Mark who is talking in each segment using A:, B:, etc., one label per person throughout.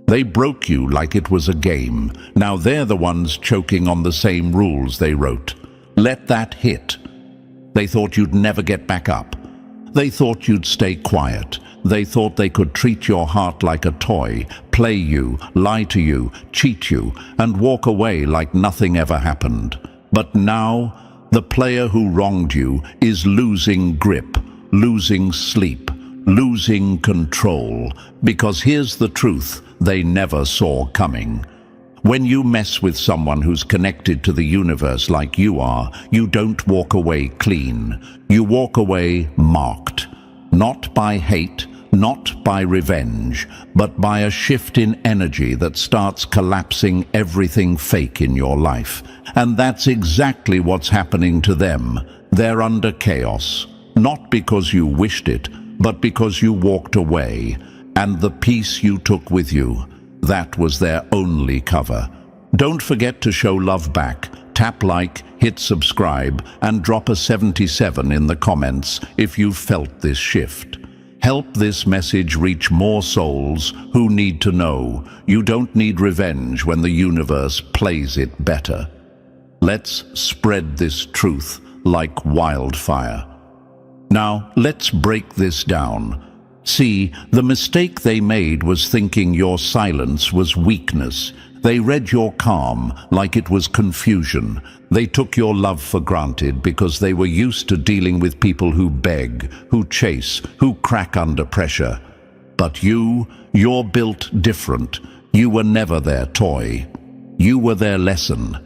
A: They broke you like it was a game. Now they're the ones choking on the same rules they wrote. Let that hit. They thought you'd never get back up. They thought you'd stay quiet. They thought they could treat your heart like a toy, play you, lie to you, cheat you, and walk away like nothing ever happened. But now, the player who wronged you is losing grip, losing sleep, losing control. Because here's the truth they never saw coming. When you mess with someone who's connected to the universe like you are, you don't walk away clean. You walk away marked. Not by hate, not by revenge, but by a shift in energy that starts collapsing everything fake in your life. And that's exactly what's happening to them. They're under chaos. Not because you wished it, but because you walked away. And the peace you took with you, that was their only cover. Don't forget to show love back. Tap like, hit subscribe, and drop a 77 in the comments if you've felt this shift. Help this message reach more souls who need to know you don't need revenge when the universe plays it better. Let's spread this truth like wildfire. Now, let's break this down. See, the mistake they made was thinking your silence was weakness. They read your calm like it was confusion. They took your love for granted because they were used to dealing with people who beg, who chase, who crack under pressure. But you're built different. You were never their toy. You were their lesson.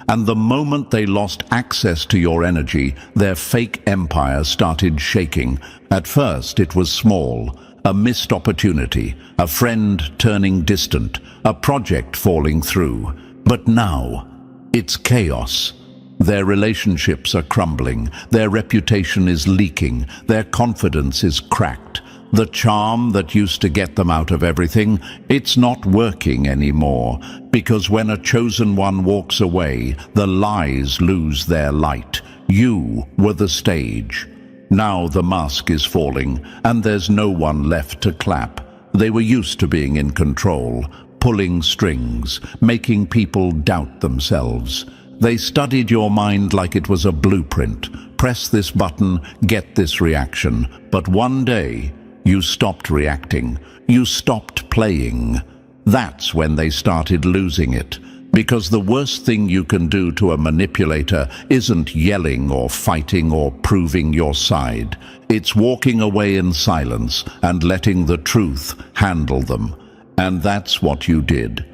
A: And the moment they lost access to your energy, their fake empire started shaking. At first, it was small, a missed opportunity, a friend turning distant, a project falling through. But now, it's chaos. Their relationships are crumbling, their reputation is leaking, their confidence is cracked. The charm that used to get them out of everything, it's not working anymore. Because when a chosen one walks away, the lies lose their light. You were the stage. Now the mask is falling, and there's no one left to clap. They were used to being in control, pulling strings, making people doubt themselves. They studied your mind like it was a blueprint. Press this button, get this reaction. But one day, you stopped reacting. You stopped playing. That's when they started losing it. Because the worst thing you can do to a manipulator isn't yelling or fighting or proving your side. It's walking away in silence and letting the truth handle them. And that's what you did.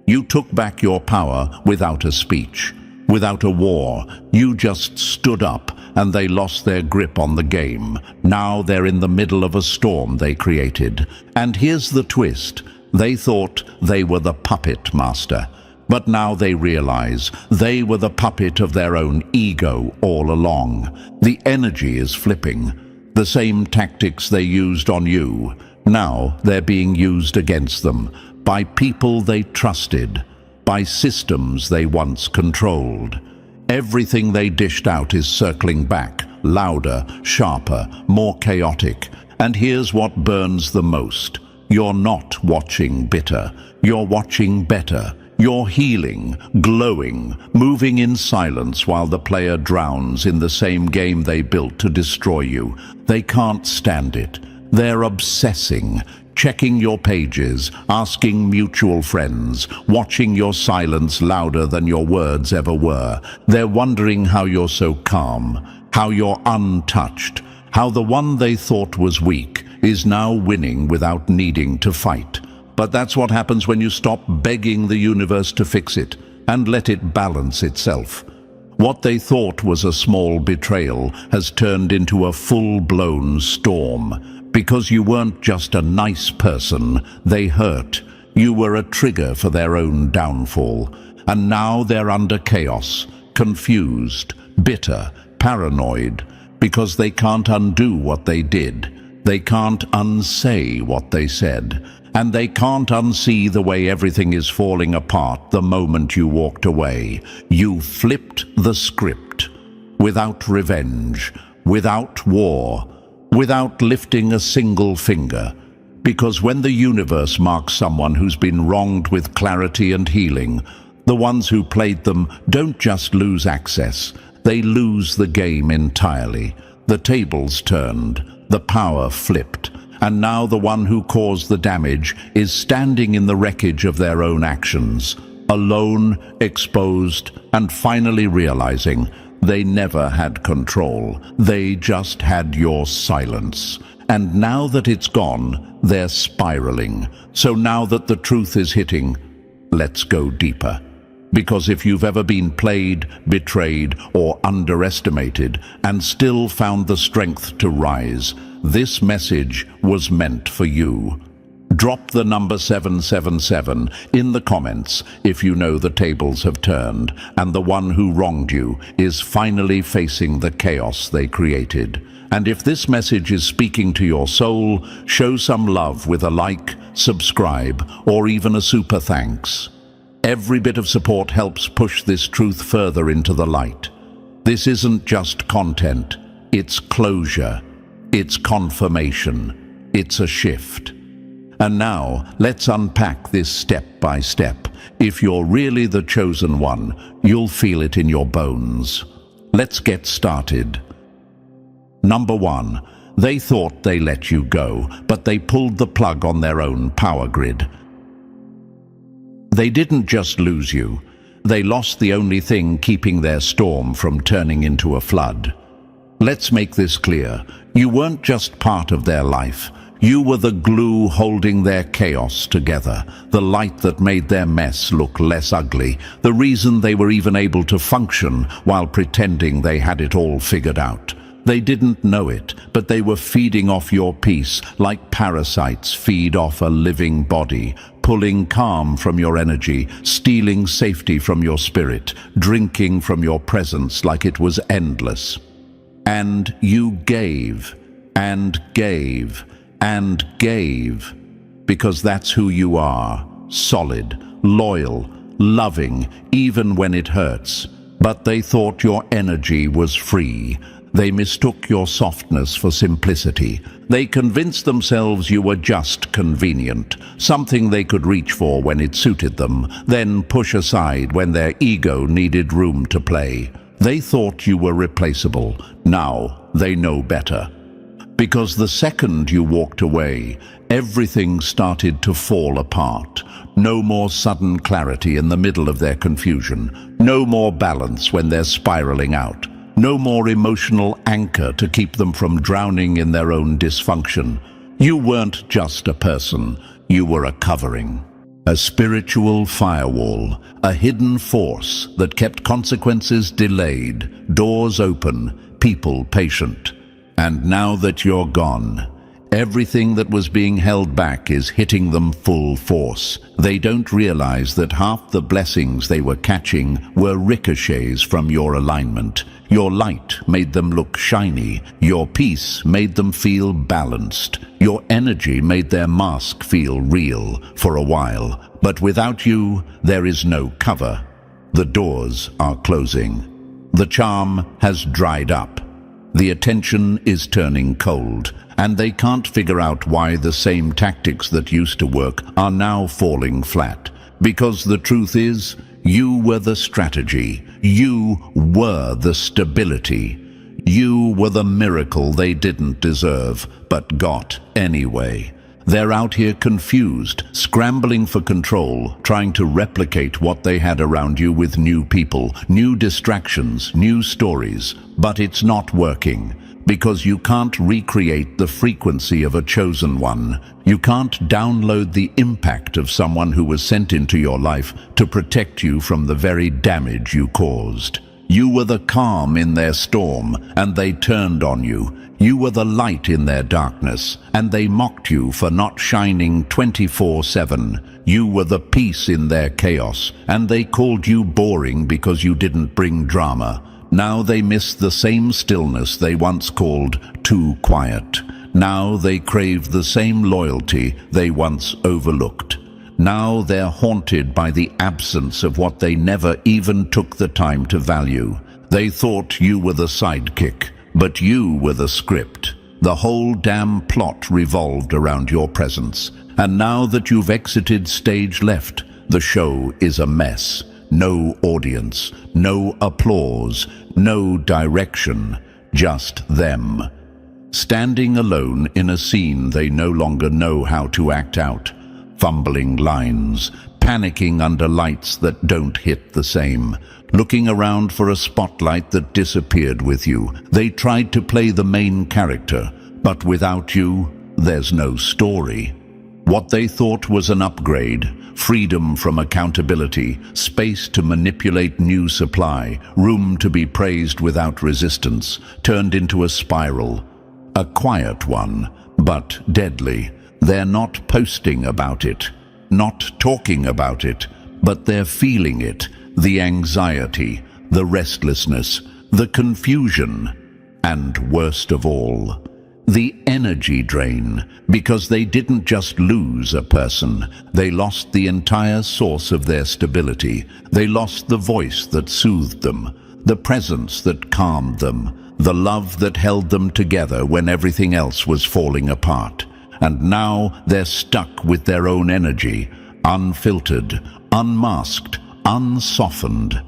A: You took back your power without a speech, without a war. You just stood up, and they lost their grip on the game. Now they're in the middle of a storm they created. And here's the twist. They thought they were the puppet master. But now they realize they were the puppet of their own ego all along. The energy is flipping. The same tactics they used on you, now they're being used against them by people they trusted, by systems they once controlled. Everything they dished out is circling back, louder, sharper, more chaotic. And here's what burns the most. You're not watching bitter. You're watching better. You're healing, glowing, moving in silence while the player drowns in the same game they built to destroy you. They can't stand it. They're obsessing, checking your pages, asking mutual friends, watching your silence louder than your words ever were. They're wondering how you're so calm, how you're untouched, how the one they thought was weak is now winning without needing to fight. But that's what happens when you stop begging the universe to fix it and let it balance itself. What they thought was a small betrayal has turned into a full-blown storm. Because you weren't just a nice person, they hurt. You were a trigger for their own downfall. And now they're under chaos, confused, bitter, paranoid, because they can't undo what they did. They can't unsay what they said. And they can't unsee the way everything is falling apart the moment you walked away. You flipped the script. Without revenge, without war, without lifting a single finger. Because when the universe marks someone who's been wronged with clarity and healing, the ones who played them don't just lose access, they lose the game entirely. The tables turned, the power flipped, and now the one who caused the damage is standing in the wreckage of their own actions, alone, exposed, and finally realizing they never had control. They just had your silence. And now that it's gone, they're spiraling. So now that the truth is hitting, let's go deeper. Because if you've ever been played, betrayed, or underestimated, and still found the strength to rise, this message was meant for you. Drop the number 777 in the comments if you know the tables have turned and the one who wronged you is finally facing the chaos they created. And if this message is speaking to your soul, show some love with a like, subscribe, or even a super thanks. Every bit of support helps push this truth further into the light. This isn't just content, it's closure, it's confirmation, it's a shift. And now, let's unpack this step by step. If you're really the chosen one, you'll feel it in your bones. Let's get started. Number 1. They thought they let you go, but they pulled the plug on their own power grid. They didn't just lose you. They lost the only thing keeping their storm from turning into a flood. Let's make this clear. You weren't just part of their life. You were the glue holding their chaos together, the light that made their mess look less ugly, the reason they were even able to function while pretending they had it all figured out. They didn't know it, but they were feeding off your peace like parasites feed off a living body, pulling calm from your energy, stealing safety from your spirit, drinking from your presence like it was endless. And you gave, and gave, and gave, because that's who you are, solid, loyal, loving, even when it hurts. But they thought your energy was free. They mistook your softness for simplicity. They convinced themselves you were just convenient, something they could reach for when it suited them, then push aside when their ego needed room to play. They thought you were replaceable. Now they know better. Because the second you walked away, everything started to fall apart. No more sudden clarity in the middle of their confusion. No more balance when they're spiraling out. No more emotional anchor to keep them from drowning in their own dysfunction. You weren't just a person, you were a covering. A spiritual firewall, a hidden force that kept consequences delayed, doors open, people patient. And now that you're gone, everything that was being held back is hitting them full force. They don't realize that half the blessings they were catching were ricochets from your alignment. Your light made them look shiny. Your peace made them feel balanced. Your energy made their mask feel real for a while. But without you, there is no cover. The doors are closing. The charm has dried up. The attention is turning cold, and they can't figure out why the same tactics that used to work are now falling flat. Because the truth is, you were the strategy. You were the stability. You were the miracle they didn't deserve, but got anyway. They're out here confused, scrambling for control, trying to replicate what they had around you with new people, new distractions, new stories. But it's not working, because you can't recreate the frequency of a chosen one. You can't download the impact of someone who was sent into your life to protect you from the very damage you caused. You were the calm in their storm, and they turned on you. You were the light in their darkness, and they mocked you for not shining 24/7. You were the peace in their chaos, and they called you boring because you didn't bring drama. Now they miss the same stillness they once called too quiet. Now they crave the same loyalty they once overlooked. Now they're haunted by the absence of what they never even took the time to value. They thought you were the sidekick, but you were the script. The whole damn plot revolved around your presence. And now that you've exited stage left, the show is a mess. No audience, no applause, no direction, just them. Standing alone in a scene they no longer know how to act out. Fumbling lines, panicking under lights that don't hit the same, looking around for a spotlight that disappeared with you. They tried to play the main character, but without you, there's no story. What they thought was an upgrade, freedom from accountability, space to manipulate new supply, room to be praised without resistance, turned into a spiral. A quiet one, but deadly. They're not posting about it, not talking about it, but they're feeling it. The anxiety, the restlessness, the confusion, and worst of all, the energy drain, because they didn't just lose a person, they lost the entire source of their stability. They lost the voice that soothed them, the presence that calmed them, the love that held them together when everything else was falling apart. And now they're stuck with their own energy, unfiltered, unmasked, unsoftened.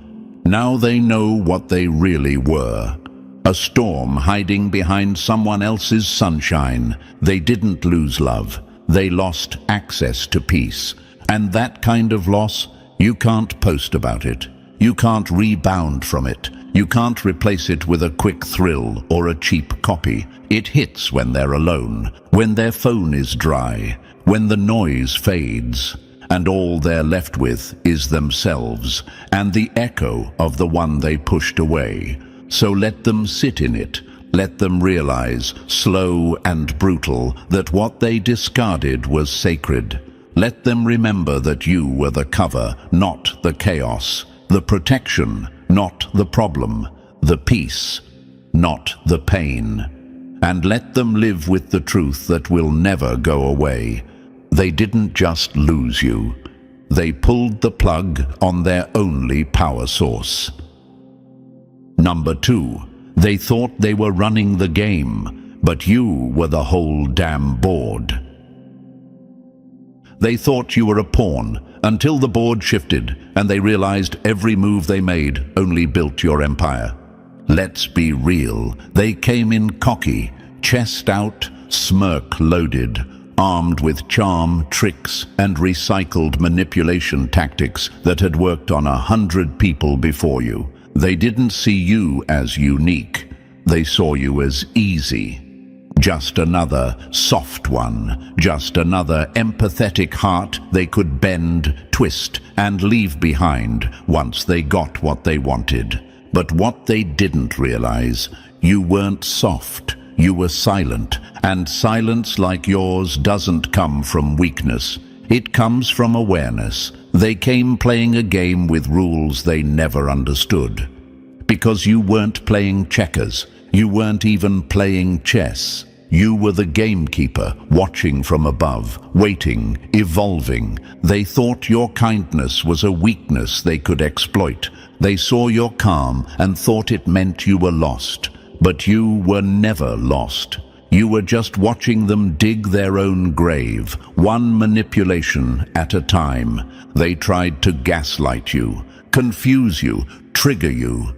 A: Now they know what they really were. A storm hiding behind someone else's sunshine. They didn't lose love. They lost access to peace. And that kind of loss, you can't post about it. You can't rebound from it. You can't replace it with a quick thrill or a cheap copy. It hits when they're alone, when their phone is dry, when the noise fades, and all they're left with is themselves and the echo of the one they pushed away. So let them sit in it. Let them realize, slow and brutal, that what they discarded was sacred. Let them remember that you were the cover, not the chaos, the protection, not the problem, the peace, not the pain. And let them live with the truth that will never go away. They didn't just lose you. They pulled the plug on their only power source. Number 2, they thought they were running the game, but you were the whole damn board. They thought you were a pawn until the board shifted and they realized every move they made only built your empire. Let's be real. They came in cocky, chest out, smirk loaded, armed with charm, tricks, and recycled manipulation tactics that had worked on 100 people before you. They didn't see you as unique. They saw you as easy. Just another soft one, just another empathetic heart they could bend, twist, and leave behind once they got what they wanted. But what they didn't realize, you weren't soft, you were silent, and silence like yours doesn't come from weakness. It comes from awareness. They came playing a game with rules they never understood. Because you weren't playing checkers, you weren't even playing chess. You were the gamekeeper, watching from above, waiting, evolving. They thought your kindness was a weakness they could exploit. They saw your calm and thought it meant you were lost. But you were never lost. You were just watching them dig their own grave, one manipulation at a time. They tried to gaslight you, confuse you, trigger you,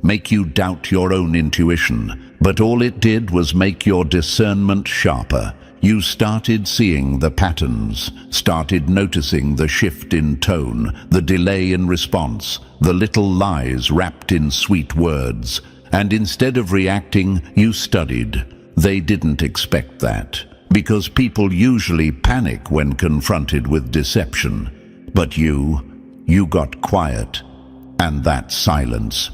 A: make you doubt your own intuition. But all it did was make your discernment sharper. You started seeing the patterns, started noticing the shift in tone, the delay in response, the little lies wrapped in sweet words. And instead of reacting, you studied. They didn't expect that, because people usually panic when confronted with deception. But you got quiet, and that silence.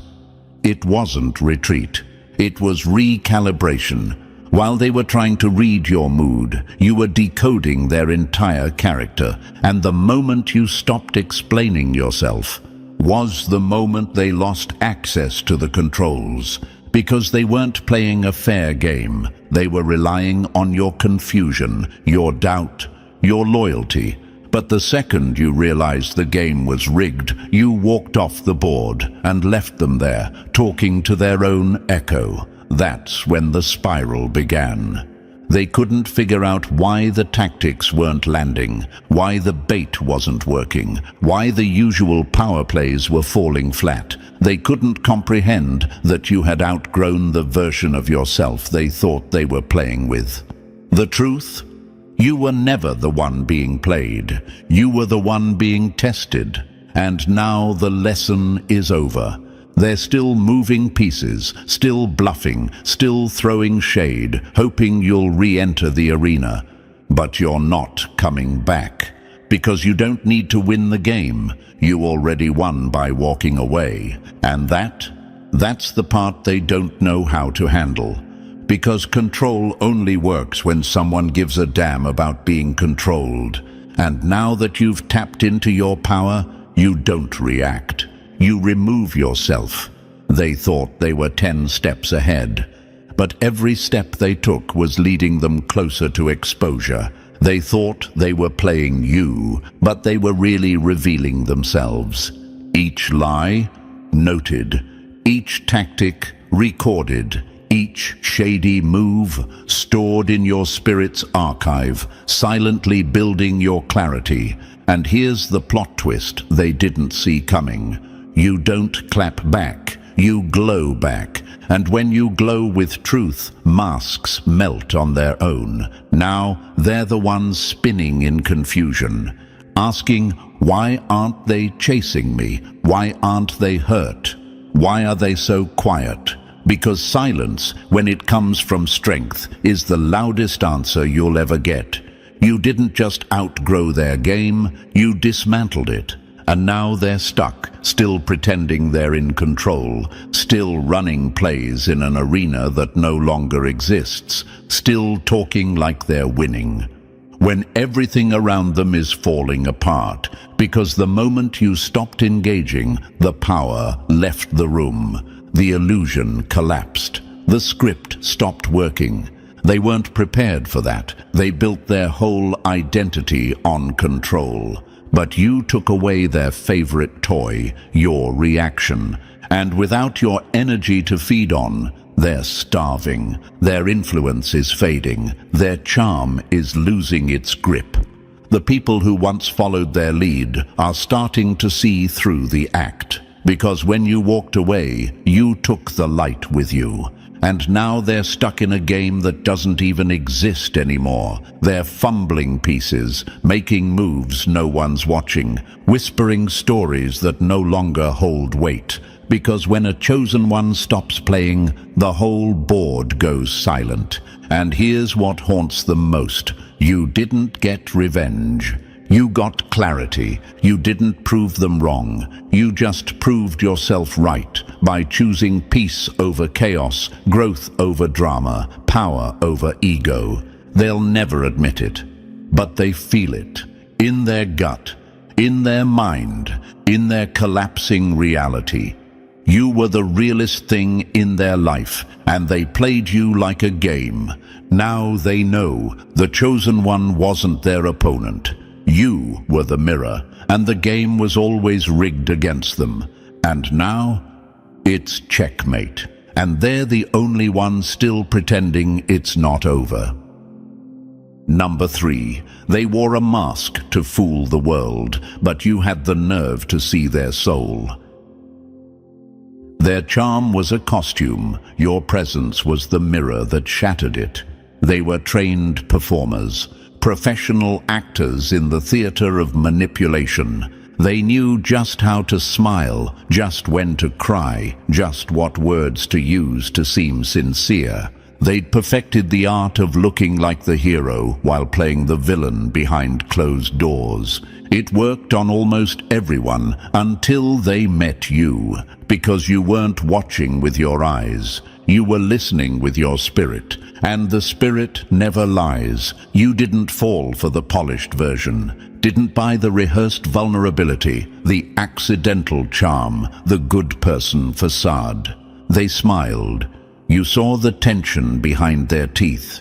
A: It wasn't retreat. It was recalibration. While they were trying to read your mood, you were decoding their entire character. And the moment you stopped explaining yourself was the moment they lost access to the controls. Because they weren't playing a fair game. They were relying on your confusion, your doubt, your loyalty. But the second you realized the game was rigged, you walked off the board and left them there, talking to their own echo. that's when the spiral began. They couldn't figure out why the tactics weren't landing, why the bait wasn't working, why the usual power plays were falling flat. They couldn't comprehend that you had outgrown the version of yourself they thought they were playing with. The truth? You were never the one being played. You were the one being tested. And now the lesson is over. They're still moving pieces, still bluffing, still throwing shade, hoping you'll re-enter the arena. But you're not coming back. Because you don't need to win the game. You already won by walking away. And that's the part they don't know how to handle. Because control only works when someone gives a damn about being controlled. And now that you've tapped into your power, you don't react. You remove yourself. They thought they were 10 steps ahead. But every step they took was leading them closer to exposure. They thought they were playing you, but they were really revealing themselves. Each lie, noted. Each tactic, recorded. Each shady move, stored in your spirit's archive, silently building your clarity. And here's the plot twist they didn't see coming. You don't clap back, you glow back. And when you glow with truth, masks melt on their own. Now they're the ones spinning in confusion, asking, why aren't they chasing me? Why aren't they hurt? Why are they so quiet? Because silence, when it comes from strength, is the loudest answer you'll ever get. You didn't just outgrow their game, you dismantled it. And now they're stuck, still pretending they're in control, still running plays in an arena that no longer exists, still talking like they're winning, when everything around them is falling apart, because the moment you stopped engaging, the power left the room, the illusion collapsed, the script stopped working. They weren't prepared for that. They built their whole identity on control. But you took away their favorite toy, your reaction. And without your energy to feed on, they're starving. Their influence is fading. Their charm is losing its grip. The people who once followed their lead are starting to see through the act. Because when you walked away, you took the light with you. And now they're stuck in a game that doesn't even exist anymore. They're fumbling pieces, making moves no one's watching, whispering stories that no longer hold weight. Because when a chosen one stops playing, the whole board goes silent. And here's what haunts them most. You didn't get revenge. You got clarity. You didn't prove them wrong. You just proved yourself right by choosing peace over chaos, growth over drama, power over ego. They'll never admit it, but they feel it. In their gut, in their mind, in their collapsing reality. You were the realest thing in their life, and they played you like a game. Now they know the chosen one wasn't their opponent. You were the mirror, and the game was always rigged against them. And now, it's checkmate. And they're the only ones still pretending it's not over. Number 3. They wore a mask to fool the world, but you had the nerve to see their soul. Their charm was a costume. Your presence was the mirror that shattered it. They were trained performers. Professional actors in the theater of manipulation. They knew just how to smile, just when to cry, just what words to use to seem sincere. They'd perfected the art of looking like the hero while playing the villain behind closed doors. It worked on almost everyone until they met you, because you weren't watching with your eyes. You were listening with your spirit, and the spirit never lies. You didn't fall for the polished version, didn't buy the rehearsed vulnerability, the accidental charm, the good person facade. They smiled. You saw the tension behind their teeth.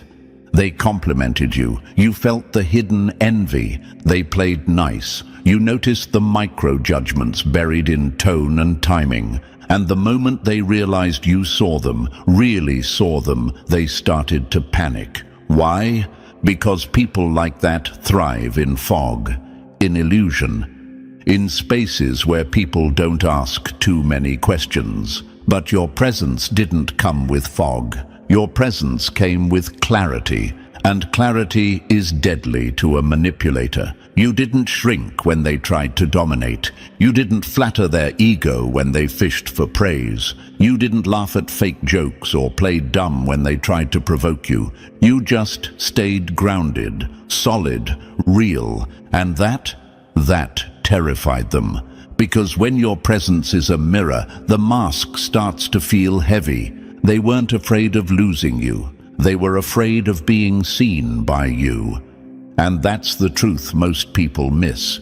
A: They complimented you. You felt the hidden envy. They played nice. You noticed the micro-judgments buried in tone and timing. And the moment they realized you saw them, really saw them, they started to panic. Why? Because people like that thrive in fog, in illusion, in spaces where people don't ask too many questions. But your presence didn't come with fog. Your presence came with clarity, and clarity is deadly to a manipulator. You didn't shrink when they tried to dominate. You didn't flatter their ego when they fished for praise. You didn't laugh at fake jokes or play dumb when they tried to provoke you. You just stayed grounded, solid, real, and that terrified them. Because when your presence is a mirror, the mask starts to feel heavy. They weren't afraid of losing you. They were afraid of being seen by you. And that's the truth most people miss.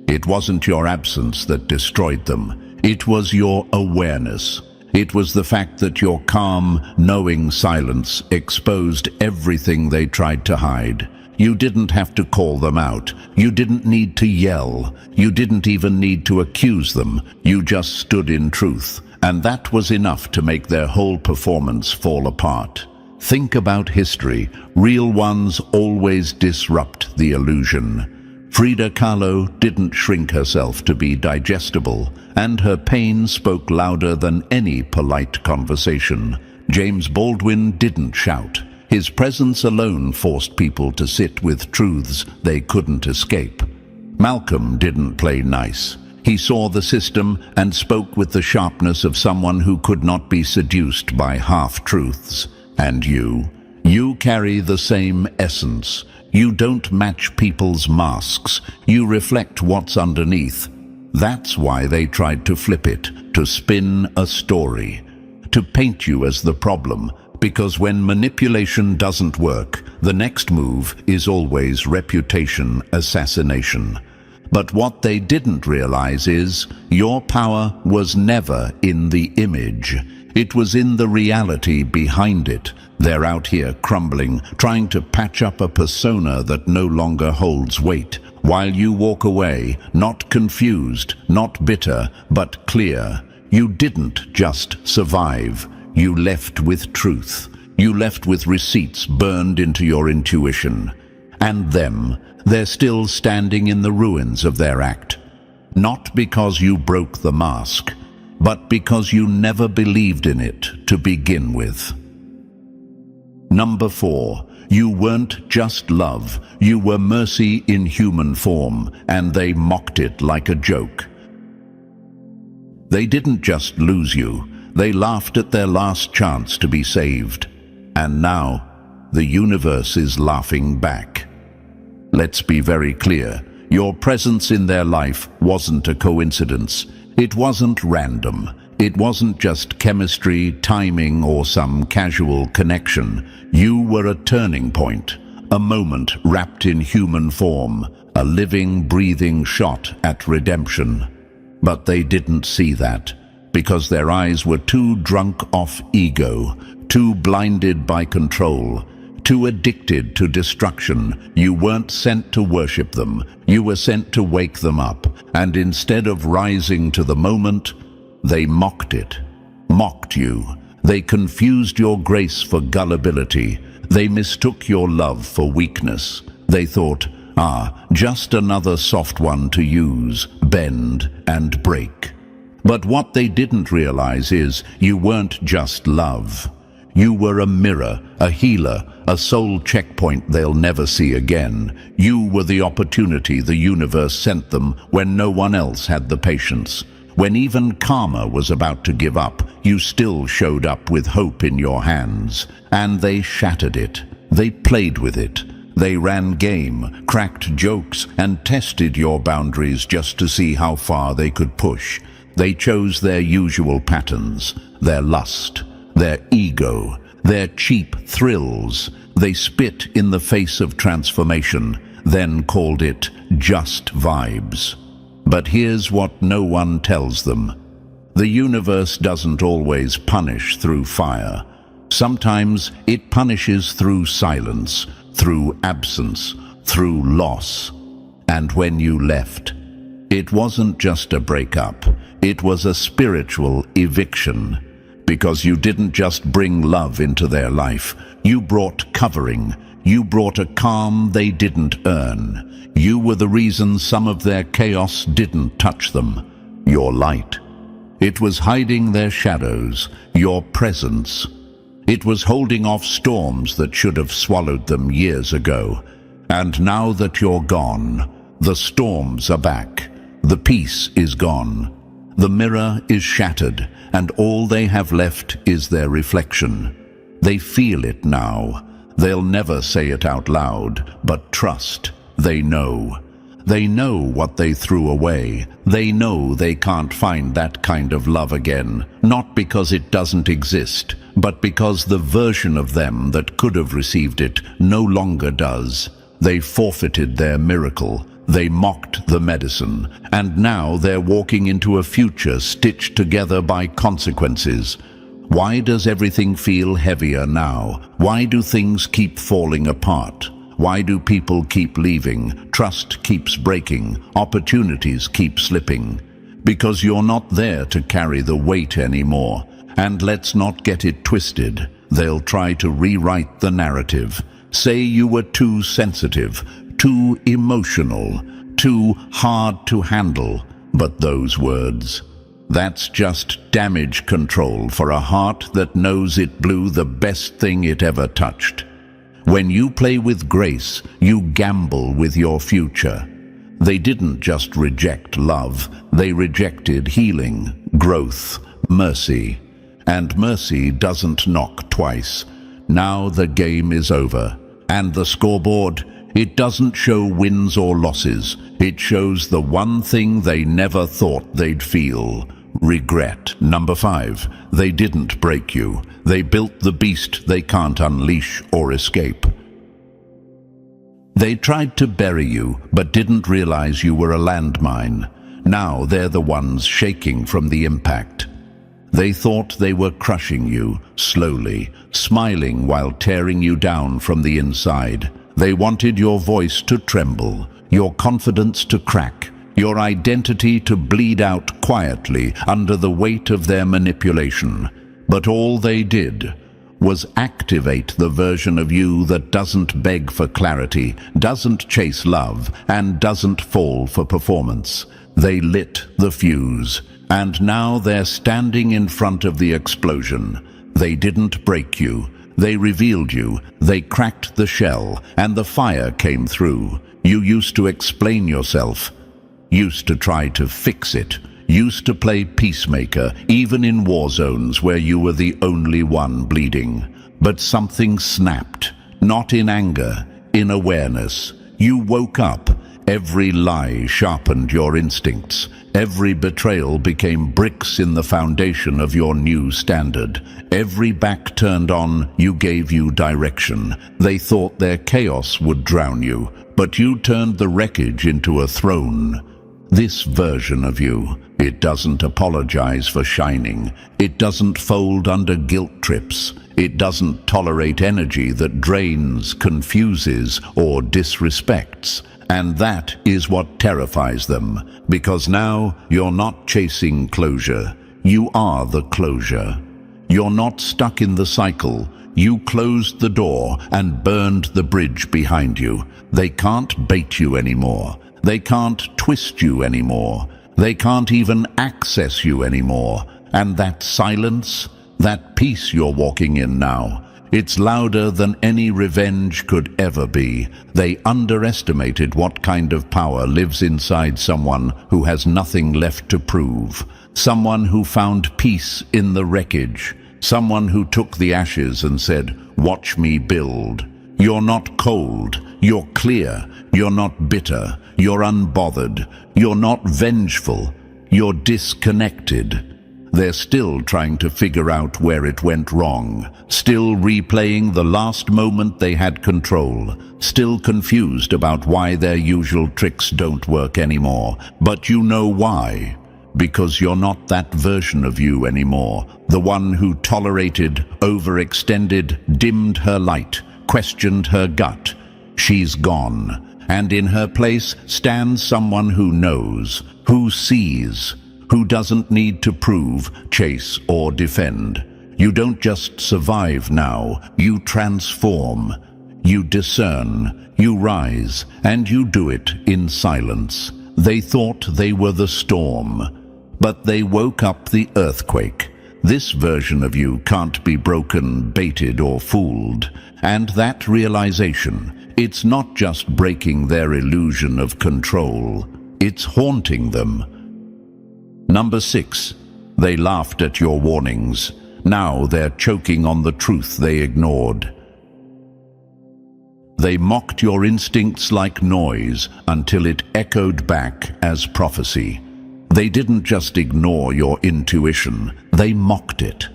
A: It wasn't your absence that destroyed them. It was your awareness. It was the fact that your calm, knowing silence exposed everything they tried to hide. You didn't have to call them out. You didn't need to yell. You didn't even need to accuse them. You just stood in truth. And that was enough to make their whole performance fall apart. Think about history. Real ones always disrupt the illusion. Frida Kahlo didn't shrink herself to be digestible, and her pain spoke louder than any polite conversation. James Baldwin didn't shout. His presence alone forced people to sit with truths they couldn't escape. Malcolm didn't play nice. He saw the system and spoke with the sharpness of someone who could not be seduced by half-truths. And you carry the same essence. You don't match people's masks. You reflect what's underneath. That's why they tried to flip it, to spin a story, to paint you as the problem. Because when manipulation doesn't work, the next move is always reputation assassination. But what they didn't realize is your power was never in the image. It was in the reality behind it. They're out here crumbling, trying to patch up a persona that no longer holds weight, while you walk away, not confused, not bitter, but clear. You didn't just survive. You left with truth. You left with receipts burned into your intuition. And they're still standing in the ruins of their act. Not because you broke the mask, but because you never believed in it to begin with. Number 4, you weren't just love, you were mercy in human form, and they mocked it like a joke. They didn't just lose you, they laughed at their last chance to be saved. And now, the universe is laughing back. Let's be very clear, your presence in their life wasn't a coincidence. It wasn't random. It wasn't just chemistry, timing, or some casual connection. You were a turning point, a moment wrapped in human form, a living, breathing shot at redemption. But they didn't see that, because their eyes were too drunk off ego, too blinded by control, too addicted to destruction. You weren't sent to worship them. You were sent to wake them up. And instead of rising to the moment, they mocked it, mocked you. They confused your grace for gullibility. They mistook your love for weakness. They thought, just another soft one to use, bend and break. But what they didn't realize is you weren't just love. You were a mirror, a healer, a soul checkpoint they'll never see again. You were the opportunity the universe sent them when no one else had the patience. When even karma was about to give up, you still showed up with hope in your hands. And they shattered it. They played with it. They ran game, cracked jokes, and tested your boundaries just to see how far they could push. They chose their usual patterns, their lust, their ego, their cheap thrills. They spit in the face of transformation, then called it just vibes. But here's what no one tells them. The universe doesn't always punish through fire. Sometimes it punishes through silence, through absence, through loss. And when you left, It wasn't just a breakup, it was a spiritual eviction. Because you didn't just bring love into their life, you brought covering, you brought a calm they didn't earn. You were the reason some of their chaos didn't touch them, your light. It was hiding their shadows, your presence. It was holding off storms that should have swallowed them years ago. And now that you're gone, the storms are back. The peace is gone. The mirror is shattered, and all they have left is their reflection. They feel it now. They'll never say it out loud, but trust, they know. They know what they threw away. They know they can't find that kind of love again, not because it doesn't exist, but because the version of them that could have received it no longer does. They forfeited their miracle. They mocked the medicine, and now they're walking into a future stitched together by consequences. Why does everything feel heavier now? Why do things keep falling apart? Why do people keep leaving? Trust keeps breaking. Opportunities keep slipping. Because you're not there to carry the weight anymore. And let's not get it twisted. They'll try to rewrite the narrative. Say you were too sensitive, too emotional, too hard to handle. But those words, that's just damage control for a heart that knows it blew the best thing it ever touched. When you play with grace, you gamble with your future. They didn't just reject love, they rejected healing, growth, mercy. And mercy doesn't knock twice. Now the game is over. And the scoreboard, it doesn't show wins or losses. It shows the one thing they never thought they'd feel. Regret. Number 5. They didn't break you. They built the beast they can't unleash or escape. They tried to bury you, but didn't realize you were a landmine. Now they're the ones shaking from the impact. They thought they were crushing you, slowly, smiling while tearing you down from the inside. They wanted your voice to tremble, your confidence to crack, your identity to bleed out quietly under the weight of their manipulation. But all they did was activate the version of you that doesn't beg for clarity, doesn't chase love, and doesn't fall for performance. They lit the fuse, and now they're standing in front of the explosion. They didn't break you. They revealed you. They cracked the shell, and the fire came through. You used to explain yourself, used to try to fix it, used to play peacemaker, even in war zones where you were the only one bleeding. But something snapped, not in anger, in awareness. You woke up. Every lie sharpened your instincts. Every betrayal became bricks in the foundation of your new standard. Every back turned on, you gave you direction. They thought their chaos would drown you, but you turned the wreckage into a throne. This version of you, it doesn't apologize for shining. It doesn't fold under guilt trips. It doesn't tolerate energy that drains, confuses, or disrespects. And that is what terrifies them, because now you're not chasing closure. You are the closure. You're not stuck in the cycle. You closed the door and burned the bridge behind you. They can't bait you anymore. They can't twist you anymore. They can't even access you anymore. And that silence, that peace you're walking in now, it's louder than any revenge could ever be. They underestimated what kind of power lives inside someone who has nothing left to prove. Someone who found peace in the wreckage. Someone who took the ashes and said, "Watch me build." You're not cold. You're clear. You're not bitter. You're unbothered. You're not vengeful. You're disconnected. They're still trying to figure out where it went wrong, still replaying the last moment they had control, still confused about why their usual tricks don't work anymore. But you know why. Because you're not that version of you anymore, the one who tolerated, overextended, dimmed her light, questioned her gut. She's gone. and in her place stands someone who knows, who sees, who doesn't need to prove, chase, or defend. You don't just survive now, you transform. You discern, you rise, and you do it in silence. They thought they were the storm, but they woke up the earthquake. This version of you can't be broken, baited, or fooled. And that realization, it's not just breaking their illusion of control, it's haunting them. Number 6. They laughed at your warnings. Now they're choking on the truth they ignored. They mocked your instincts like noise until it echoed back as prophecy. They didn't just ignore your intuition, they mocked it.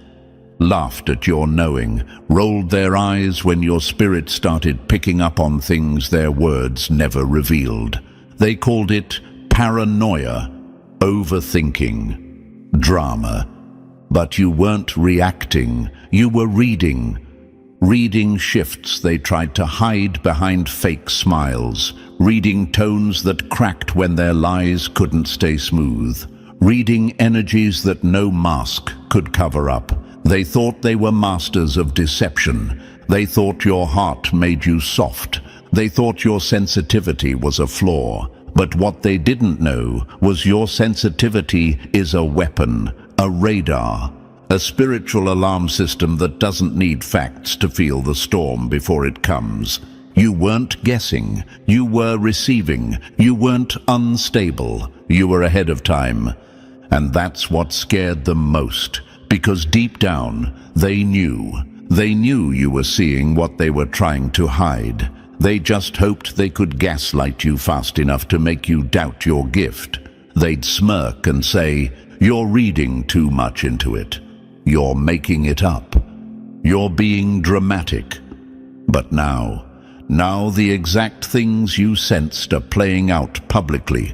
A: Laughed at your knowing, rolled their eyes when your spirit started picking up on things their words never revealed. They called it paranoia, overthinking, drama. But you weren't reacting, you were reading. Reading shifts they tried to hide behind fake smiles, reading tones that cracked when their lies couldn't stay smooth, reading energies that no mask could cover up. They thought they were masters of deception. They thought your heart made you soft. They thought your sensitivity was a flaw. But what they didn't know was your sensitivity is a weapon, a radar, a spiritual alarm system that doesn't need facts to feel the storm before it comes. You weren't guessing, you were receiving, you weren't unstable, you were ahead of time. And that's what scared them most, because deep down, they knew you were seeing what they were trying to hide. They just hoped they could gaslight you fast enough to make you doubt your gift. They'd smirk and say, "You're reading too much into it. You're making it up. You're being dramatic." But now the exact things you sensed are playing out publicly.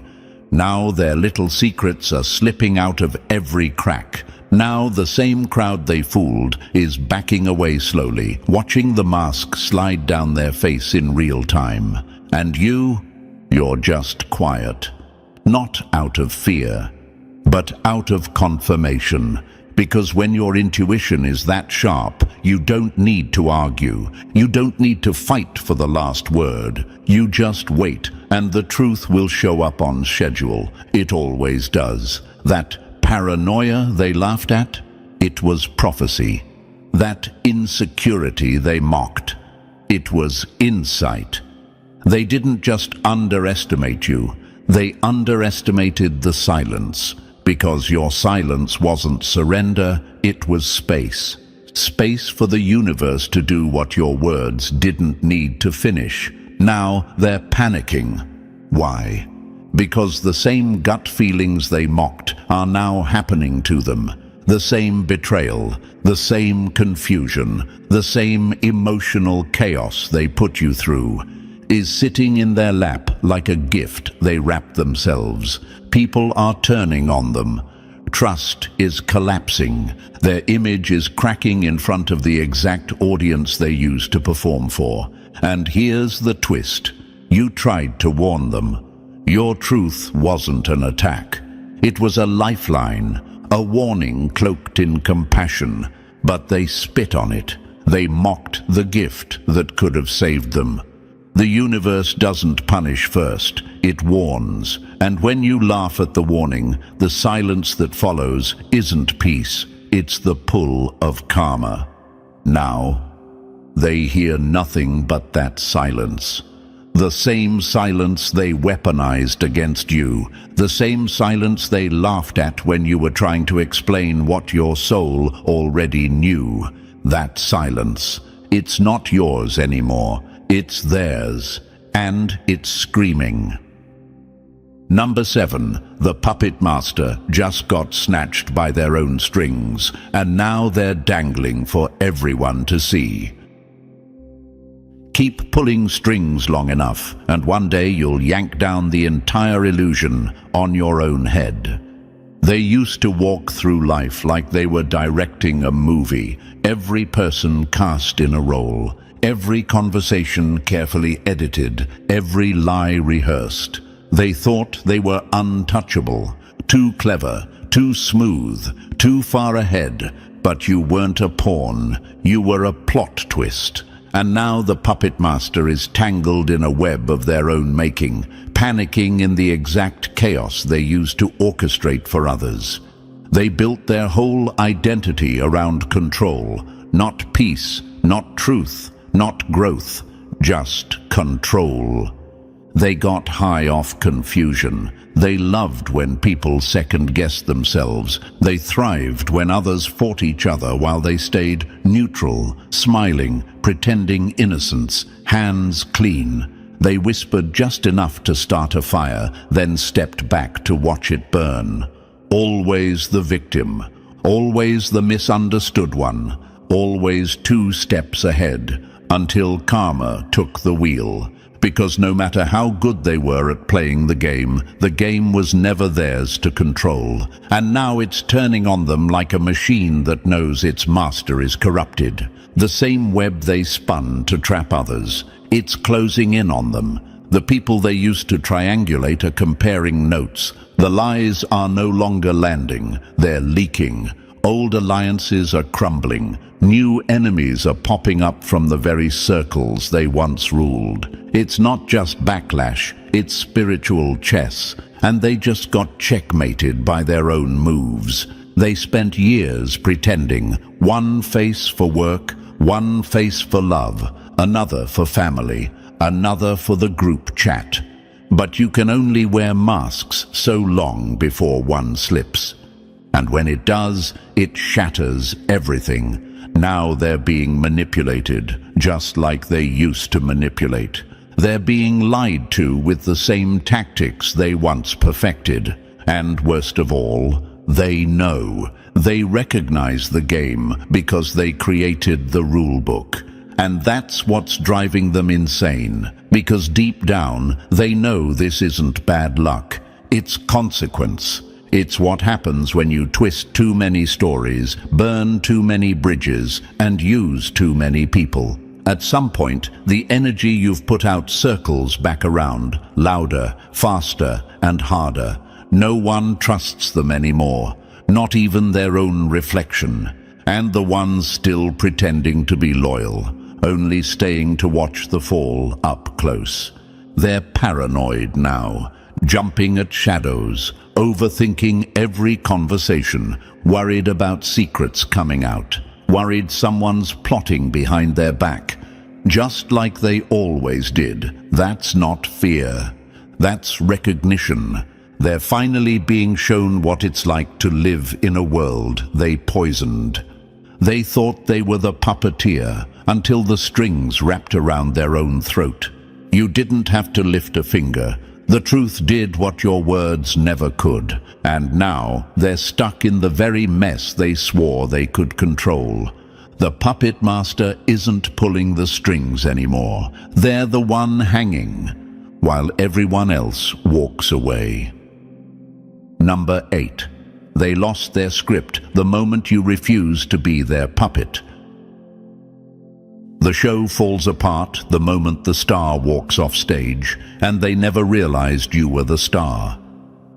A: Now their little secrets are slipping out of every crack. Now the same crowd they fooled is backing away slowly, watching the mask slide down their face in real time. And you're just quiet. Not out of fear, but out of confirmation. Because when your intuition is that sharp, you don't need to argue. You don't need to fight for the last word. You just wait, and the truth will show up on schedule. It always does. That paranoia they laughed at, it was prophecy. That insecurity they mocked, it was insight. They didn't just underestimate you, they underestimated the silence. Because your silence wasn't surrender, it was space. Space for the universe to do what your words didn't need to finish. Now they're panicking. Why? Because the same gut feelings they mocked are now happening to them. The same betrayal, the same confusion, the same emotional chaos they put you through is sitting in their lap like a gift they wrapped themselves. People are turning on them. Trust is collapsing. Their image is cracking in front of the exact audience they used to perform for. And here's the twist. You tried to warn them. Your truth wasn't an attack. It was a lifeline, a warning cloaked in compassion. But they spit on it. They mocked the gift that could have saved them. The universe doesn't punish first, it warns. And when you laugh at the warning, the silence that follows isn't peace, it's the pull of karma. Now, they hear nothing but that silence. The same silence they weaponized against you, the same silence they laughed at when you were trying to explain what your soul already knew. That silence, it's not yours anymore. It's theirs, and it's screaming. Number 7, the puppet master just got snatched by their own strings, and now they're dangling for everyone to see. Keep pulling strings long enough, and one day you'll yank down the entire illusion on your own head. They used to walk through life like they were directing a movie, every person cast in a role. Every conversation carefully edited, every lie rehearsed. They thought they were untouchable, too clever, too smooth, too far ahead. But you weren't a pawn, you were a plot twist. And now the puppet master is tangled in a web of their own making, panicking in the exact chaos they used to orchestrate for others. They built their whole identity around control, not peace, not truth, not growth, just control. They got high off confusion. They loved when people second-guessed themselves. They thrived when others fought each other while they stayed neutral, smiling, pretending innocence, hands clean. They whispered just enough to start a fire, then stepped back to watch it burn. Always the victim, always the misunderstood one, always 2 steps ahead, until karma took the wheel. Because no matter how good they were at playing the game was never theirs to control. And now it's turning on them like a machine that knows its master is corrupted. The same web they spun to trap others, it's closing in on them. The people they used to triangulate are comparing notes. The lies are no longer landing, they're leaking. Old alliances are crumbling. New enemies are popping up from the very circles they once ruled. It's not just backlash, it's spiritual chess, and they just got checkmated by their own moves. They spent years pretending, one face for work, one face for love, another for family, another for the group chat. But you can only wear masks so long before one slips. And when it does, it shatters everything. Now they're being manipulated, just like they used to manipulate. They're being lied to with the same tactics they once perfected. And worst of all, they know. They recognize the game because they created the rule book. And that's what's driving them insane, because deep down, they know this isn't bad luck. It's consequence. It's what happens when you twist too many stories, burn too many bridges, and use too many people. At some point, the energy you've put out circles back around, louder, faster, and harder. No one trusts them anymore, not even their own reflection. And the ones still pretending to be loyal, only staying to watch the fall up close. They're paranoid now, jumping at shadows, overthinking every conversation, worried about secrets coming out, worried someone's plotting behind their back. Just like they always did. That's not fear. That's recognition. They're finally being shown what it's like to live in a world they poisoned. They thought they were the puppeteer until the strings wrapped around their own throat. You didn't have to lift a finger. The truth did what your words never could, and now they're stuck in the very mess they swore they could control. The puppet master isn't pulling the strings anymore. They're the one hanging, while everyone else walks away. Number 8. They lost their script the moment you refused to be their puppet. The show falls apart the moment the star walks off stage, and they never realized you were the star.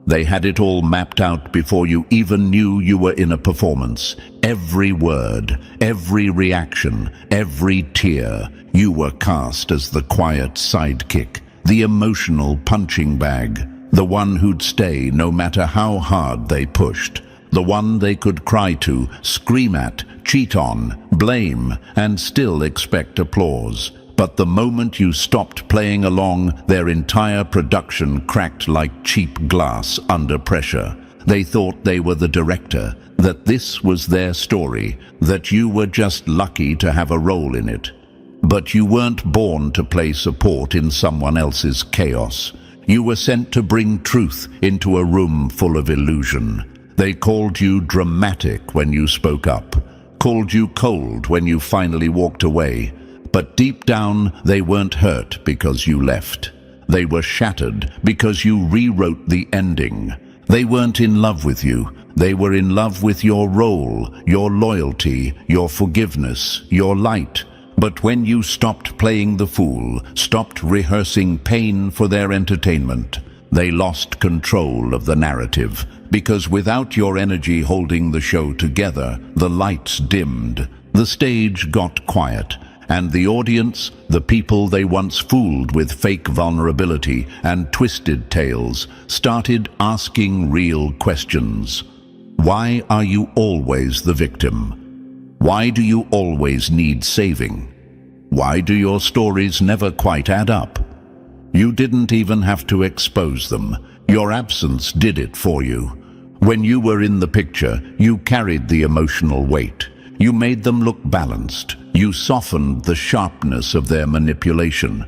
A: They had it all mapped out before you even knew you were in a performance. Every word, every reaction, every tear, you were cast as the quiet sidekick, the emotional punching bag, the one who'd stay no matter how hard they pushed, the one they could cry to, scream at, cheat on, blame, and still expect applause. But the moment you stopped playing along, their entire production cracked like cheap glass under pressure. They thought they were the director, that this was their story, that you were just lucky to have a role in it. But you weren't born to play support in someone else's chaos. You were sent to bring truth into a room full of illusion. They called you dramatic when you spoke up, called you cold when you finally walked away. But deep down, they weren't hurt because you left. They were shattered because you rewrote the ending. They weren't in love with you. They were in love with your role, your loyalty, your forgiveness, your light. But when you stopped playing the fool, stopped rehearsing pain for their entertainment, they lost control of the narrative. Because without your energy holding the show together, the lights dimmed, the stage got quiet, and the audience, the people they once fooled with fake vulnerability and twisted tales, started asking real questions. Why are you always the victim? Why do you always need saving? Why do your stories never quite add up? You didn't even have to expose them. Your absence did it for you. When you were in the picture, you carried the emotional weight. You made them look balanced. You softened the sharpness of their manipulation.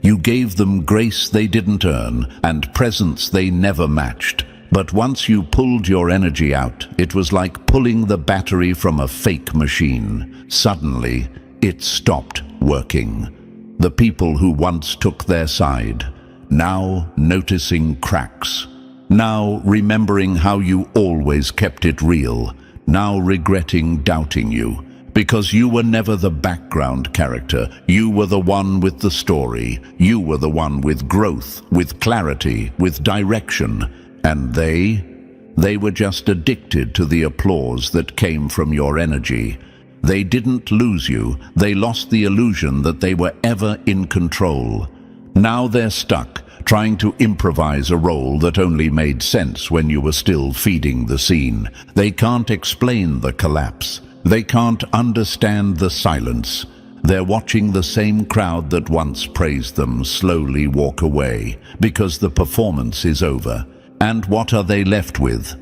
A: You gave them grace they didn't earn and presence they never matched. But once you pulled your energy out, it was like pulling the battery from a fake machine. Suddenly, it stopped working. The people who once took their side, now noticing cracks. Now remembering how you always kept it real, now regretting doubting you. Because you were never the background character, you were the one with the story. You were the one with growth, with clarity, with direction. And they were just addicted to the applause that came from your energy. They didn't lose you, they lost the illusion that they were ever in control. Now they're stuck, trying to improvise a role that only made sense when you were still feeding the scene. They can't explain the collapse. They can't understand the silence. They're watching the same crowd that once praised them slowly walk away because the performance is over. And what are they left with?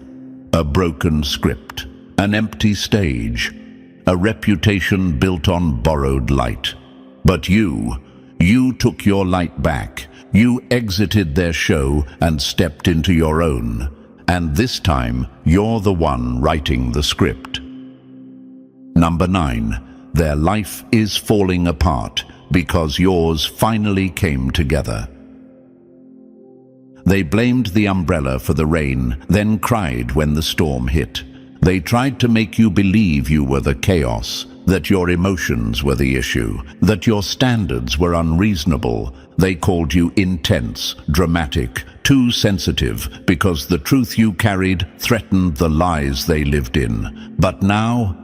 A: A broken script, an empty stage, a reputation built on borrowed light. But you took your light back. You exited their show and stepped into your own. And this time, you're the one writing the script. Number 9. Their life is falling apart because yours finally came together. They blamed the umbrella for the rain, then cried when the storm hit. They tried to make you believe you were the chaos, that your emotions were the issue, that your standards were unreasonable. They called you intense, dramatic, too sensitive, because the truth you carried threatened the lies they lived in. But now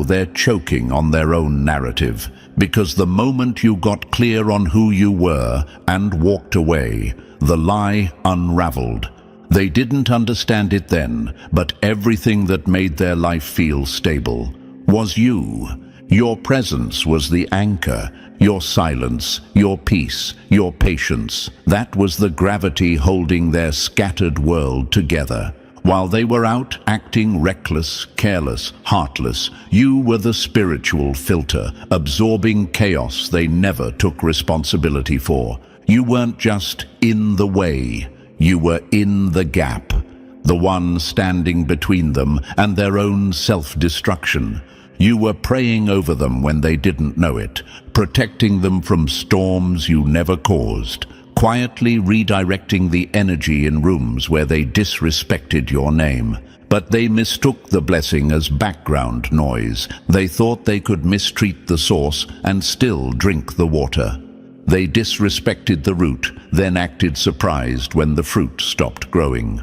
A: they're choking on their own narrative, because the moment you got clear on who you were and walked away, the lie unraveled. They didn't understand it then, but everything that made their life feel stable was you. Your presence was the anchor, your silence, your peace, your patience. That was the gravity holding their scattered world together. While they were out acting reckless, careless, heartless, you were the spiritual filter, absorbing chaos they never took responsibility for. You weren't just in the way, you were in the gap, the one standing between them and their own self-destruction. You were praying over them when they didn't know it, protecting them from storms you never caused, quietly redirecting the energy in rooms where they disrespected your name. But they mistook the blessing as background noise. They thought they could mistreat the source and still drink the water. They disrespected the root, then acted surprised when the fruit stopped growing.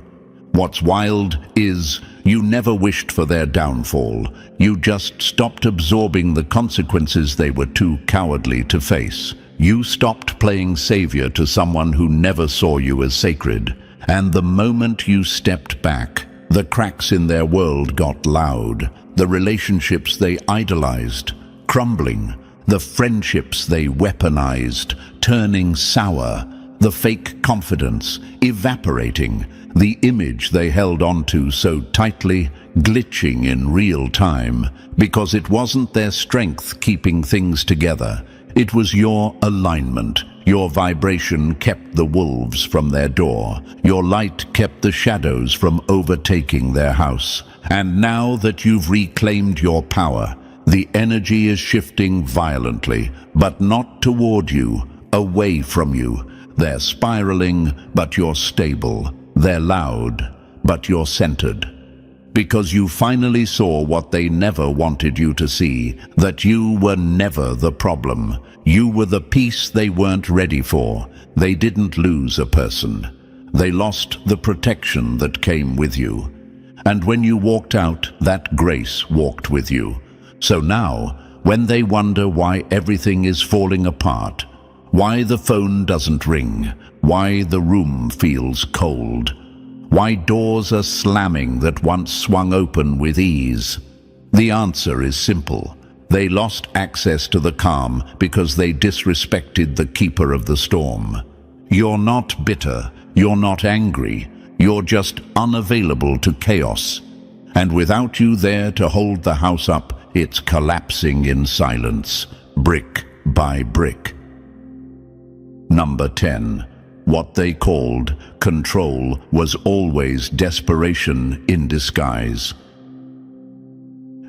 A: What's wild is you never wished for their downfall. You just stopped absorbing the consequences they were too cowardly to face. You stopped playing savior to someone who never saw you as sacred. And the moment you stepped back, the cracks in their world got loud. The relationships they idolized, crumbling. The friendships they weaponized, turning sour. The fake confidence, evaporating. The image they held onto so tightly, glitching in real time. Because it wasn't their strength keeping things together. It was your alignment. Your vibration kept the wolves from their door. Your light kept the shadows from overtaking their house. And now that you've reclaimed your power, the energy is shifting violently, but not toward you, away from you. They're spiraling, but you're stable. They're loud, but you're centered. because you finally saw what they never wanted you to see, that you were never the problem. You were the piece they weren't ready for. They didn't lose a person. They lost the protection that came with you. And when you walked out, that grace walked with you. So now, when they wonder why everything is falling apart, why the phone doesn't ring, why the room feels cold, why doors are slamming that once swung open with ease, the answer is simple. They lost access to the calm because they disrespected the keeper of the storm. You're not bitter, you're not angry, you're just unavailable to chaos. And without you there to hold the house up, it's collapsing in silence, brick by brick. Number 10. What they called control was always desperation in disguise.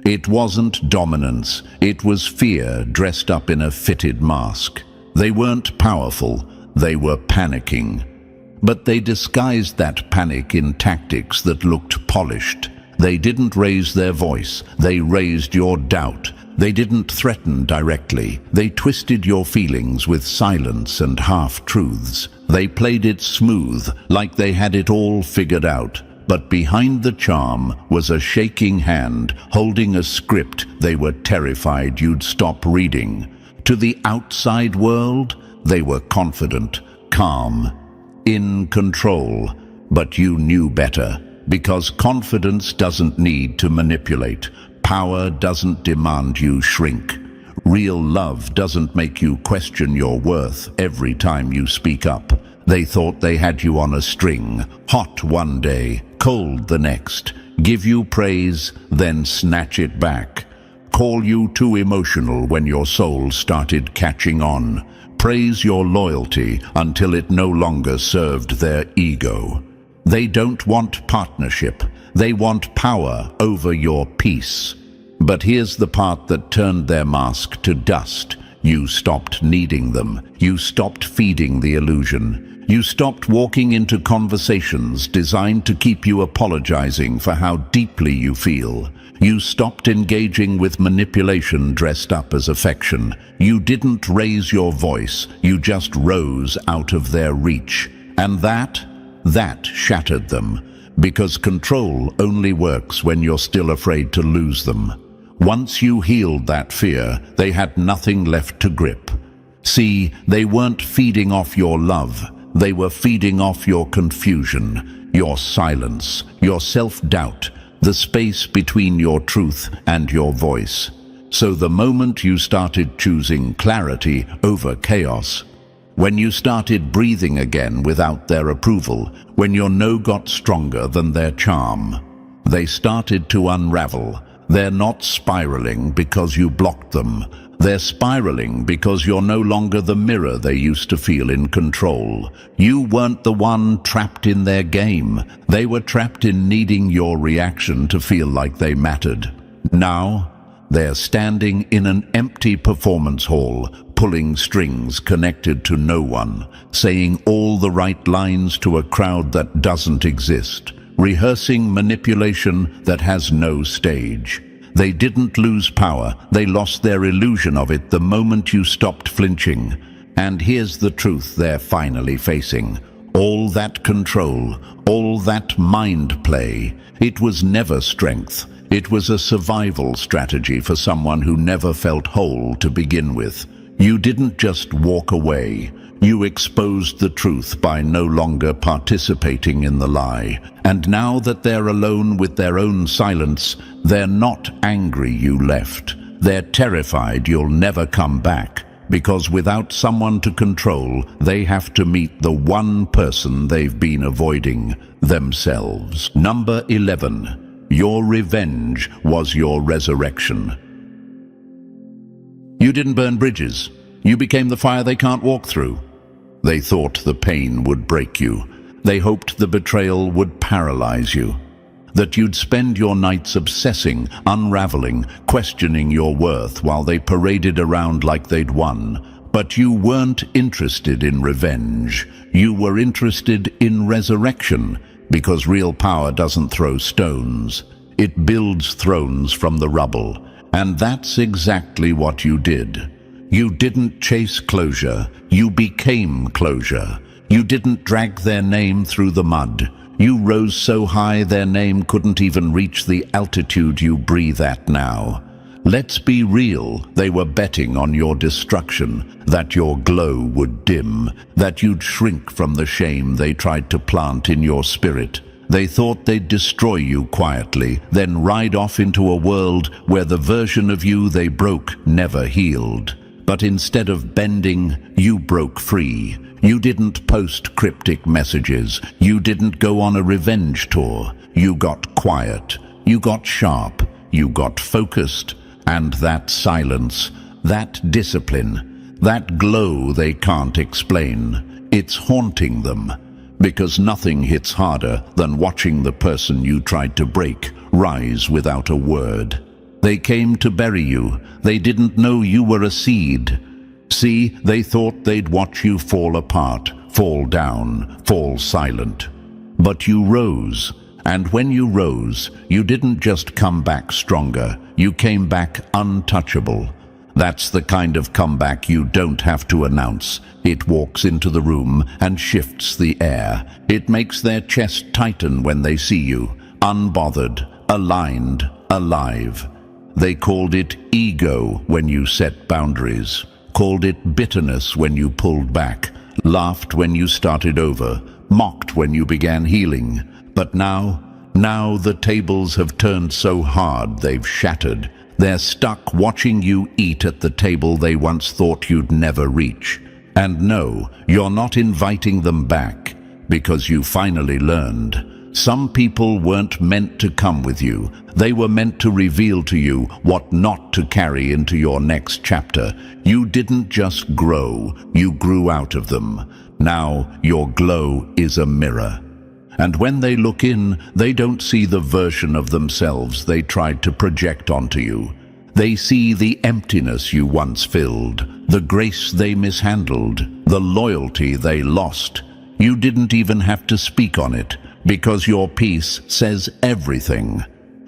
A: It wasn't dominance, it was fear dressed up in a fitted mask. They weren't powerful, they were panicking. But they disguised that panic in tactics that looked polished. They didn't raise their voice, they raised your doubt. They didn't threaten directly, they twisted your feelings with silence and half-truths. They played it smooth, like they had it all figured out. But behind the charm was a shaking hand, holding a script they were terrified you'd stop reading. To the outside world, they were confident, calm, in control. But you knew better, because confidence doesn't need to manipulate. Power doesn't demand you shrink. Real love doesn't make you question your worth every time you speak up. They thought they had you on a string, hot one day, cold the next, give you praise, then snatch it back. Call you too emotional when your soul started catching on. Praise your loyalty until it no longer served their ego. They don't want partnership. They want power over your peace. But here's the part that turned their mask to dust. You stopped needing them. You stopped feeding the illusion. You stopped walking into conversations designed to keep you apologizing for how deeply you feel. You stopped engaging with manipulation dressed up as affection. You didn't raise your voice. You just rose out of their reach. And that shattered them. Because control only works when you're still afraid to lose them. Once you healed that fear, they had nothing left to grip. See, they weren't feeding off your love. They were feeding off your confusion, your silence, your self-doubt, the space between your truth and your voice. So the moment you started choosing clarity over chaos, when you started breathing again without their approval, when your no got stronger than their charm, they started to unravel. They're not spiraling because you blocked them. They're spiraling because you're no longer the mirror they used to feel in control. You weren't the one trapped in their game. They were trapped in needing your reaction to feel like they mattered. Now, they're standing in an empty performance hall, pulling strings connected to no one, saying all the right lines to a crowd that doesn't exist, rehearsing manipulation that has no stage. They didn't lose power, they lost their illusion of it the moment you stopped flinching. And here's the truth they're finally facing. All that control, all that mind play, it was never strength. It was a survival strategy for someone who never felt whole to begin with. You didn't just walk away. You exposed the truth by no longer participating in the lie. And now that they're alone with their own silence, they're not angry you left. They're terrified you'll never come back. Because without someone to control, they have to meet the one person they've been avoiding, themselves. Number 11. Your revenge was your resurrection. You didn't burn bridges. You became the fire they can't walk through. They thought the pain would break you. They hoped the betrayal would paralyze you. That you'd spend your nights obsessing, unraveling, questioning your worth while they paraded around like they'd won. But you weren't interested in revenge. You were interested in resurrection, because real power doesn't throw stones. It builds thrones from the rubble. And that's exactly what you did. You didn't chase closure, you became closure. You didn't drag their name through the mud. You rose so high their name couldn't even reach the altitude you breathe at now. Let's be real, they were betting on your destruction, that your glow would dim, that you'd shrink from the shame they tried to plant in your spirit. They thought they'd destroy you quietly, then ride off into a world where the version of you they broke never healed. But instead of bending, you broke free. You didn't post cryptic messages. You didn't go on a revenge tour. You got quiet. You got sharp. You got focused. And that silence, that discipline, that glow they can't explain, it's haunting them. Because nothing hits harder than watching the person you tried to break rise without a word. They came to bury you. They didn't know you were a seed. See, they thought they'd watch you fall apart, fall down, fall silent. But you rose, and when you rose, you didn't just come back stronger, you came back untouchable. That's the kind of comeback you don't have to announce. It walks into the room and shifts the air. It makes their chest tighten when they see you, unbothered, aligned, alive. They called it ego when you set boundaries, called it bitterness when you pulled back, laughed when you started over, mocked when you began healing. But now the tables have turned so hard they've shattered. They're stuck watching you eat at the table they once thought you'd never reach. And no, you're not inviting them back, because you finally learned. Some people weren't meant to come with you. They were meant to reveal to you what not to carry into your next chapter. You didn't just grow, you grew out of them. Now your glow is a mirror. And when they look in, they don't see the version of themselves they tried to project onto you. They see the emptiness you once filled, the grace they mishandled, the loyalty they lost. You didn't even have to speak on it, because your peace says everything.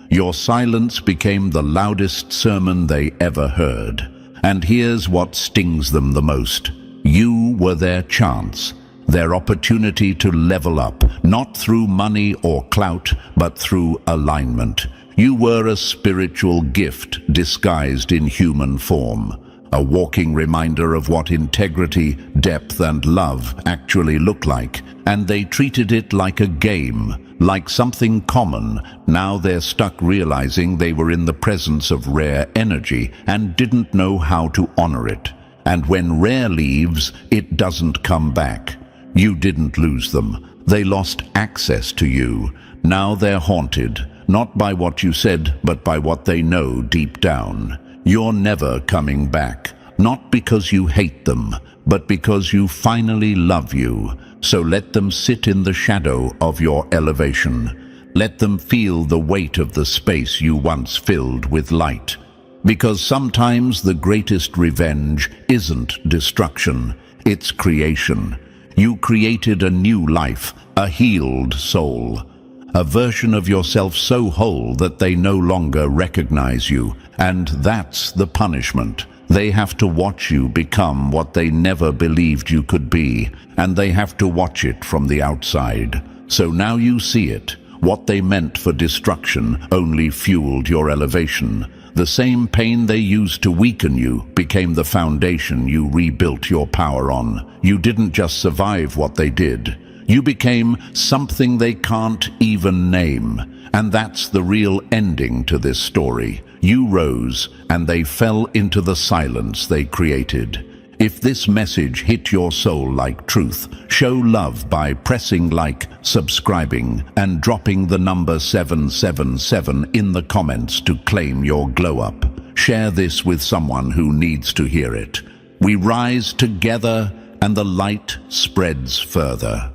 A: Your silence became the loudest sermon they ever heard. And here's what stings them the most. You were their chance, their opportunity to level up, not through money or clout, but through alignment. You were a spiritual gift disguised in human form, a walking reminder of what integrity, depth, and love actually look like. And they treated it like a game, like something common. Now they're stuck realizing they were in the presence of rare energy and didn't know how to honor it. And when rare leaves, it doesn't come back. You didn't lose them. They lost access to you. Now they're haunted, not by what you said, but by what they know deep down. You're never coming back, not because you hate them, but because you finally love you. So let them sit in the shadow of your elevation. Let them feel the weight of the space you once filled with light. Because sometimes the greatest revenge isn't destruction, it's creation. You created a new life, a healed soul. A version of yourself so whole that they no longer recognize you. And that's the punishment. They have to watch you become what they never believed you could be, and they have to watch it from the outside. So now you see it. What they meant for destruction only fueled your elevation. The same pain they used to weaken you became the foundation you rebuilt your power on. You didn't just survive what they did. You became something they can't even name. And that's the real ending to this story. You rose, and they fell into the silence they created. If this message hit your soul like truth, show love by pressing like, subscribing, and dropping the number 777 in the comments to claim your glow up. Share this with someone who needs to hear it. We rise together, and the light spreads further.